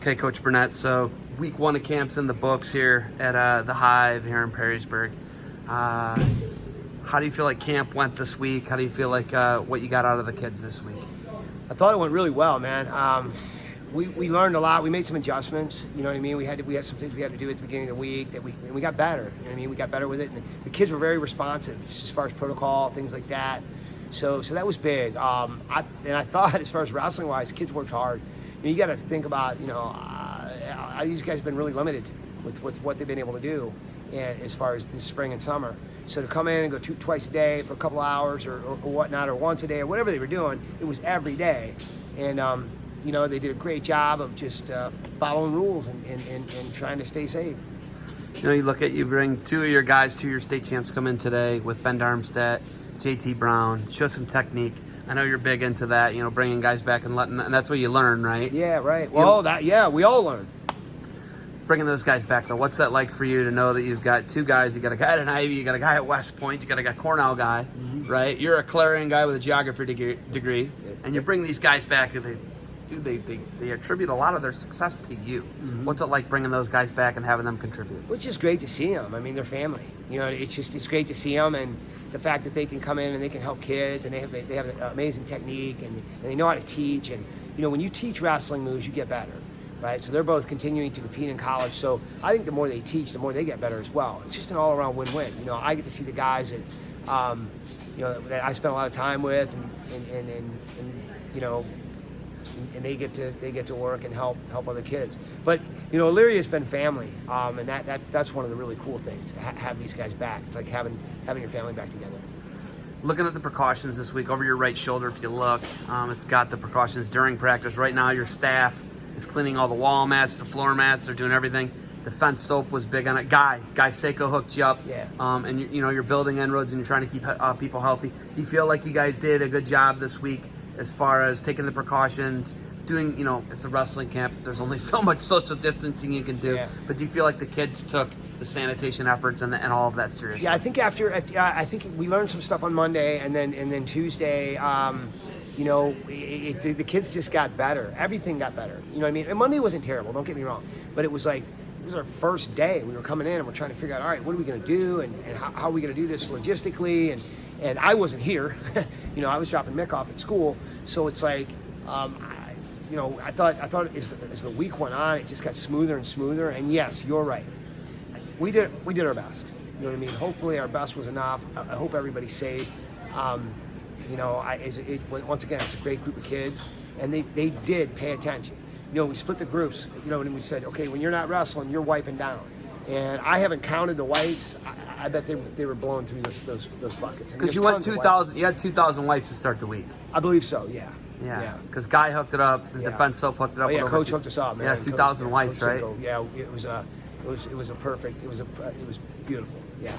Okay, Coach Burnett, so week 1 of camp's in the books here at the Hive here in Perrysburg. How do you feel like camp went this week? How do you feel like what you got out of the kids this week? I thought it went really well, man. We learned a lot. We made some adjustments. You know what I mean? We had some things we had to do at the beginning of the week and we got better. You know what I mean? We got better with it. And the kids were very responsive, just as far as protocol, things like that. So that was big. I thought, as far as wrestling wise, kids worked hard. You got to think about, these guys have been really limited with what they've been able to do, and as far as this spring and summer. So to come in and go twice a day for a couple of hours or whatnot, or once a day or whatever they were doing, it was every day. And they did a great job of just following rules and trying to stay safe. You bring 2 of your guys, 2 of your state champs come in today with Ben Darmstadt, JT Brown, show some technique. I know you're big into that, bringing guys back and that's what you learn, right? Yeah, right. Well, we all learn. Bringing those guys back, though, what's that like for you to know that you've got 2 guys? You got a guy at Ivy, you got a guy at West Point, you got a Cornell guy, right? You're a Clarion guy with a geography degree, and you bring these guys back, and they attribute a lot of their success to you. What's it like bringing those guys back and having them contribute? Well, it's just great to see them. I mean, they're family. It's great to see them, and the fact that they can come in and they can help kids, and they have an amazing technique, and they know how to teach. And when you teach wrestling moves, you get better, right? So they're both continuing to compete in college. So I think the more they teach, the more they get better as well. It's just an all-around win-win. I get to see the guys that that I spent a lot of time with, and they get to work and help other kids. But Elyria has been family, and that's one of the really cool things to have these guys back. It's like having your family back together. Looking at the precautions this week, over your right shoulder, if you look, it's got the precautions during practice. Right now, your staff is cleaning all the wall mats, the floor mats. They're doing everything. The fence soap was big on it. Guy Seiko hooked you up. Yeah. And you're building inroads and you're trying to keep people healthy. Do you feel like you guys did a good job this week as far as taking the precautions? Doing, it's a wrestling camp. There's only so much social distancing you can do. Yeah. But do you feel like the kids took the sanitation efforts and all of that seriously? Yeah, I think I think we learned some stuff on Monday, and then Tuesday, the kids just got better. Everything got better. You know what I mean? And Monday wasn't terrible. Don't get me wrong, but it was like it was our first day. We were coming in and we're trying to figure out, all right, what are we going to do, and how are we going to do this logistically? And I wasn't here. I was dropping Mick off at school, so it's like. I thought as the week went on, it just got smoother and smoother. And yes, you're right. We did our best. You know what I mean? Hopefully, our best was enough. I hope everybody's safe. Once again, it's a great group of kids, and they did pay attention. We split the groups. And we said, okay, when you're not wrestling, you're wiping down. And I haven't counted the wipes. I bet they were blowing through those buckets. Because you went 2,000. You had 2,000 wipes to start the week. I believe so. Yeah. Yeah, because Guy hooked it up, and Defense Soap hooked it up. Oh, yeah, Coach hooked us up, man. Yeah, 2,000 wipes, right? Yeah, it was beautiful. Yeah.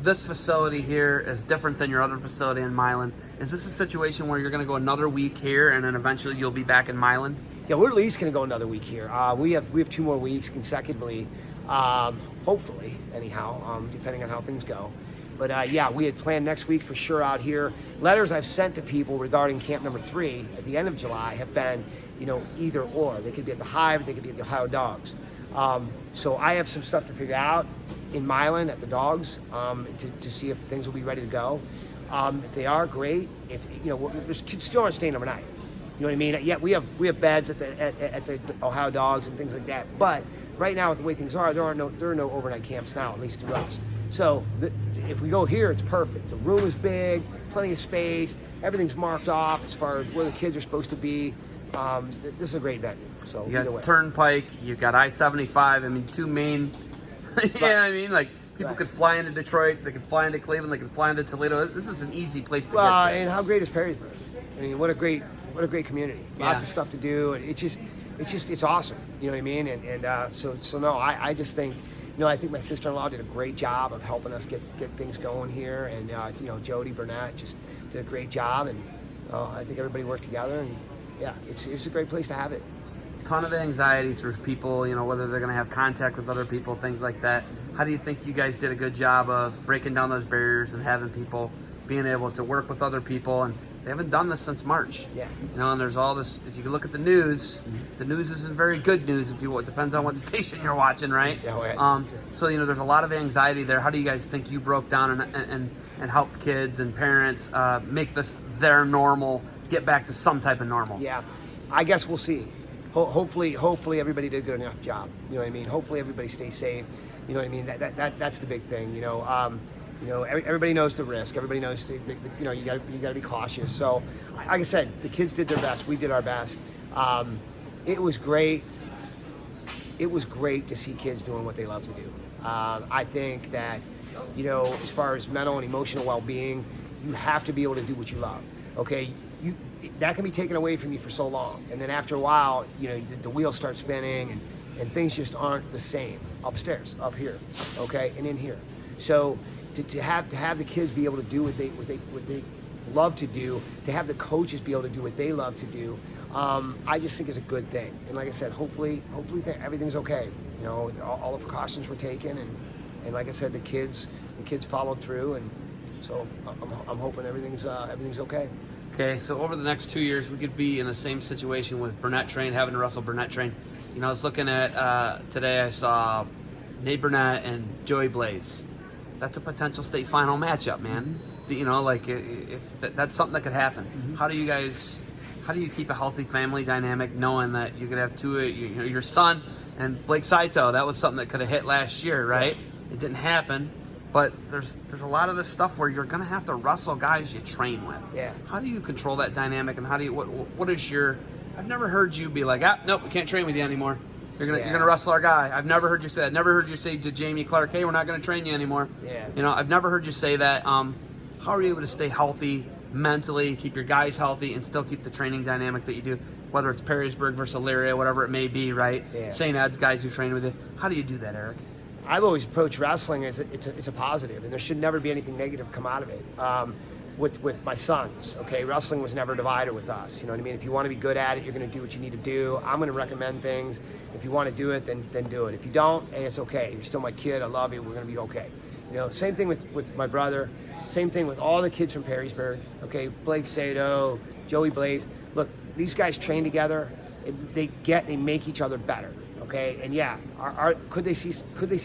This facility here is different than your other facility in Milan. Is this a situation where you're going to go another week here, and then eventually you'll be back in Milan? Yeah, we're at least going to go another week here. We have 2 more weeks consecutively, hopefully, anyhow, depending on how things go. But we had planned next week for sure out here. Letters I've sent to people regarding camp number 3 at the end of July have been, either or. They could be at the Hive, they could be at the Ohio Dogs. So I have some stuff to figure out in Milan at the Dogs to see if things will be ready to go. If they are, great. If there's kids still aren't staying overnight. You know what I mean? Yeah, we have beds at the Ohio Dogs and things like that. But right now, with the way things are, there are no overnight camps now, at least through us. So if we go here, it's perfect. The room is big, plenty of space. Everything's marked off as far as where the kids are supposed to be. This is a great venue. So you got Turnpike, you got I-75. I mean, 2 main. Like people could fly into Detroit, they could fly into Cleveland, they could fly into Toledo. This is an easy place to get to. And how great is Perrysburg? I mean, what a great community. Lots of stuff to do, and it's awesome. You know what I mean? I just think. I think my sister-in-law did a great job of helping us get things going here, and Jody Burnett just did a great job, and I think everybody worked together, and it's a great place to have it. Ton of anxiety through people, whether they're going to have contact with other people, things like that. How do you think you guys did a good job of breaking down those barriers and having people being able to work with other people and They haven't done this since March. Yeah. You know, and there's all this. If you look at the news, the news isn't very good news. It depends on what station you're watching, right? Yeah, so there's a lot of anxiety there. How do you guys think you broke down and helped kids and parents make this their normal, get back to some type of normal? Yeah, I guess we'll see. Hopefully everybody did a good enough job. You know what I mean? Hopefully everybody stays safe. You know what I mean? That's the big thing. Everybody knows the risk. Everybody knows you got to be cautious. So, like I said, the kids did their best. We did our best. It was great. It was great to see kids doing what they love to do. I think that, as far as mental and emotional well-being, you have to be able to do what you love. Okay, that can be taken away from you for so long, and then after a while, the wheels start spinning, and things just aren't the same upstairs, up here, okay, and in here. So to have the kids be able to do what they love to do, to have the coaches be able to do what they love to do, I just think is a good thing. And like I said, hopefully everything's okay. All the precautions were taken, and like I said, the kids followed through, and so I'm hoping everything's okay. Okay, so over the next 2 years, we could be in the same situation with Burnett train, having to wrestle Burnett train. I was looking at today. I saw Nate Burnett and Joey Blaze. That's a potential state final matchup, man. If that's something that could happen. Mm-hmm. How do you keep a healthy family dynamic, knowing that you could have two, your son and Blake Saito? That was something that could have hit last year, right? Yeah. It didn't happen. But there's a lot of this stuff where you're gonna have to wrestle guys you train with. Yeah. How do you control that dynamic, and what is your? I've never heard you be like, nope, we can't train with you anymore. You're gonna wrestle our guy. I've never heard you say that. Never heard you say to Jamie Clark, hey, we're not gonna train you anymore. Yeah. I've never heard you say that. How are you able to stay healthy mentally, keep your guys healthy, and still keep the training dynamic that you do? Whether it's Perrysburg versus Elyria, whatever it may be, right? Yeah. St. Ed's guys who train with you. How do you do that, Erik? I've always approached wrestling as it's a positive, and there should never be anything negative come out of it. With my sons, okay, wrestling was never a divider with us. You know what I mean? If you want to be good at it, you're going to do what you need to do. I'm going to recommend things. If you want to do it, then do it. If you don't, hey, it's okay. You're still my kid. I love you. We're going to be okay. Same thing with my brother. Same thing with all the kids from Perrysburg. Okay, Blake Sato, Joey Blaze. Look, these guys train together. They make each other better. Okay, and yeah, could they see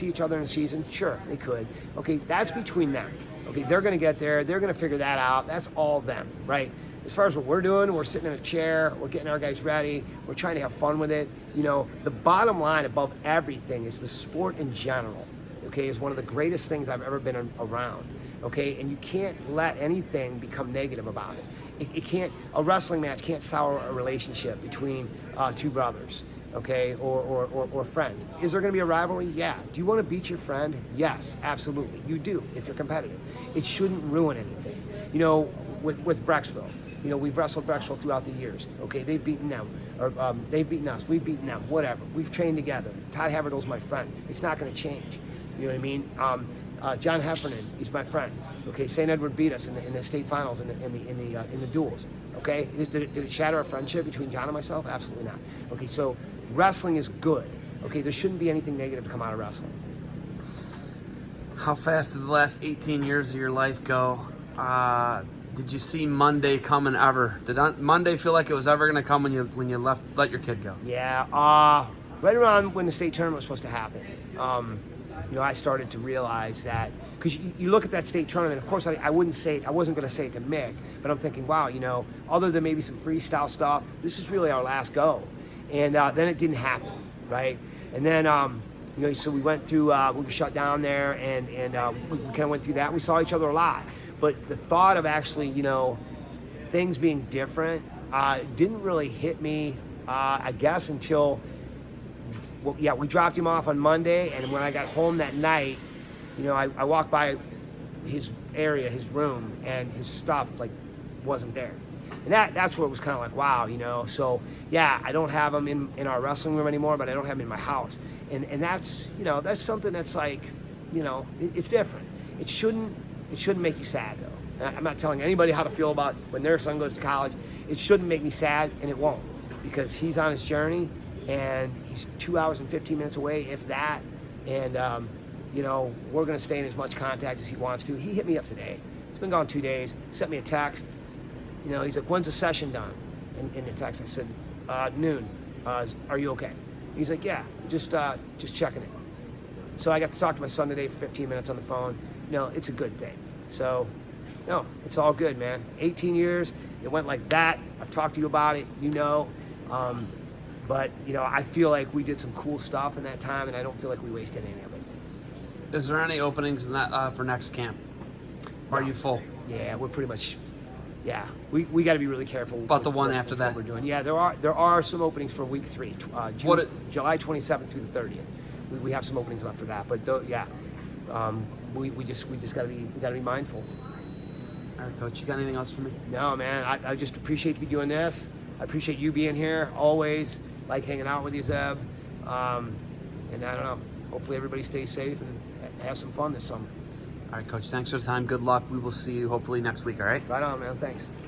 each other in the season? Sure, they could. Okay, that's between them. Okay, they're going to get there. They're going to figure that out. That's all them, right? As far as what we're doing, we're sitting in a chair. We're getting our guys ready. We're trying to have fun with it. The bottom line above everything is the sport in general. Okay, is one of the greatest things I've ever been around. Okay, and you can't let anything become negative about it. It can't. A wrestling match can't sour a relationship between two brothers. Okay, or friends. Is there going to be a rivalry? Yeah. Do you want to beat your friend? Yes, absolutely. You do, if you're competitive. It shouldn't ruin anything. With Brecksville, we've wrestled Brecksville throughout the years. Okay, they've beaten them, or they've beaten us. We've beaten them. Whatever. We've trained together. Todd Haverdale's my friend. It's not going to change. You know what I mean? John Heffernan, he's my friend. Okay, St. Edward beat us in the state finals in the duels. Okay, did it shatter our friendship between John and myself? Absolutely not. Okay, so wrestling is good. Okay, there shouldn't be anything negative to come out of wrestling. How fast did the last 18 years of your life go? Did you see Monday coming ever? Did Monday feel like it was ever going to come when you let your kid go? Yeah, right around when the state tournament was supposed to happen. I started to realize that, because you look at that state tournament. Of course, I wasn't going to say it to Mick, but I'm thinking, wow, other than maybe some freestyle stuff, this is really our last go. And then it didn't happen, right? And then, so we went through, we were shut down there, and we kind of went through that. We saw each other a lot. But the thought of actually, things being different didn't really hit me, I guess, until, we dropped him off on Monday, and when I got home that night, I walked by his area, his room, and his stuff, wasn't there. And that's where it was kind of like, wow, So, yeah, I don't have him in our wrestling room anymore, but I don't have him in my house. And that's, that's something that's it's different. It shouldn't make you sad, though. I'm not telling anybody how to feel about when their son goes to college. It shouldn't make me sad, and it won't, because he's on his journey, and he's 2 hours and 15 minutes away, if that. And, we're going to stay in as much contact as he wants to. He hit me up today. It's been gone 2 days. Sent me a text. You know, he's like, when's the session done? In the text, I said, noon. Are you okay? He's like, yeah, just checking it. So I got to talk to my son today for 15 minutes on the phone. No, it's a good thing. So, no, it's all good, man. 18 years, it went like that. I've talked to you about it, you know. But, you know, I feel like we did some cool stuff in that time, and I don't feel like we wasted any of it. Is there any openings in that for next camp? Are you full? Yeah, we're pretty much. Yeah, we got to be really careful about the one after that. What we're doing. Yeah, there are some openings for week 3, July 27th through the 30th. We have some openings left for that, but we just gotta be mindful. All right, Coach, you got anything else for me? No, man, I just appreciate you doing this. I appreciate you being here always. Like hanging out with you, Zeb. And I don't know. Hopefully everybody stays safe and has some fun this summer. All right, Coach. Thanks for the time. Good luck. We will see you hopefully next week. All right. Right on, man. Thanks.